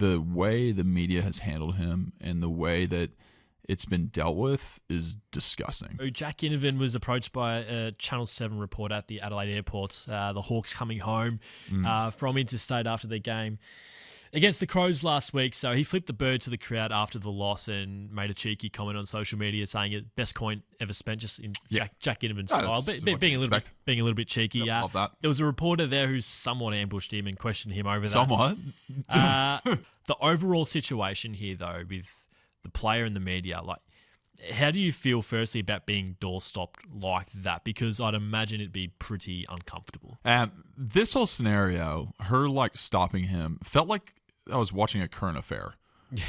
the way the media has handled him and the way that it's been dealt with is disgusting. Jack Ginnivan was approached by a Channel 7 reporter at the Adelaide airport, the Hawks coming home from interstate after their game against the Crows last week. So he flipped the bird to the crowd after the loss and made a cheeky comment on social media saying it best coin ever spent, just in Jack Ginnivan style, being a little bit cheeky. Love that. There was a reporter there who somewhat ambushed him and questioned him over that. Somewhat. The overall situation here, though, with the player and the media, like, how do you feel firstly about being doorstopped like that? Because I'd imagine it'd be pretty uncomfortable. This whole scenario, her like stopping him, felt like I was watching a current affair.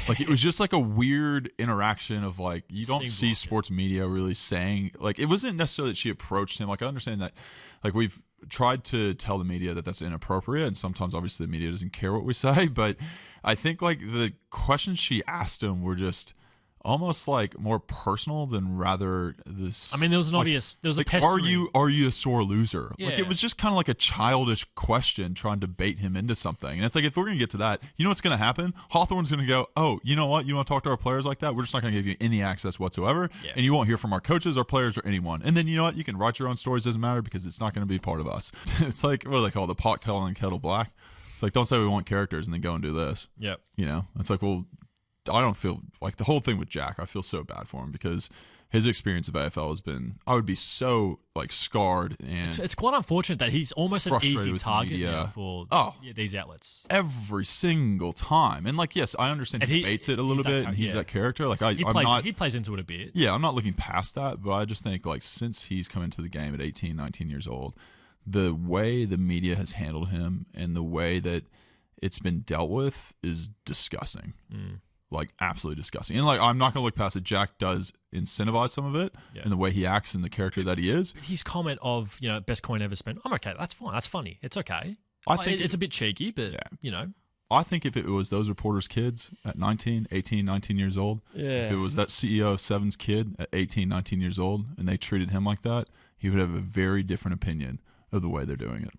Like it was just like a weird interaction of like, you don't see sports media really saying, like, it wasn't necessarily that she approached him. Like, I understand that, like, we've tried to tell the media that that's inappropriate, and sometimes obviously the media doesn't care what we say, but I think like the questions she asked him were just almost like more personal than rather this. I mean, there was an obvious, there was like, a pestering. are you a sore loser? Yeah. Like, it was just kind of like a childish question trying to bait him into something. And it's like, if we're going to get to that, you know what's going to happen? Hawthorne's going to go, oh, you know what? You want to talk to our players like that? We're just not going to give you any access whatsoever. Yeah. And you won't hear from our coaches, our players, or anyone. And then, you know what? You can write your own stories. Doesn't matter because it's not going to be part of us. It's like, what do they call it? The pot calling kettle black. It's like, don't say we want characters and then go and do this. Yep. You know, it's like, well, I don't feel like the whole thing with Jack. I feel so bad for him because his experience of AFL has been. I would be so like scarred, and it's quite unfortunate that he's almost an easy target now for these outlets every single time. And like, yes, I understand he debates it a little bit, and he's that character. Like he plays into it a bit. Yeah, I'm not looking past that, but I just think like since he's come into the game at 18, 19 years old, the way the media has handled him and the way that it's been dealt with is disgusting. Like, absolutely disgusting. And like, I'm not going to look past it. Jack does incentivize some of it in the way he acts and the character that he is. His comment of, you know, best coin ever spent, I'm okay. That's fine. That's funny. It's okay. I think it's a bit cheeky, but, you know. I think if it was those reporters' kids at 19 years old, if it was that CEO of Seven's kid at 18, 19 years old, and they treated him like that, he would have a very different opinion of the way they're doing it.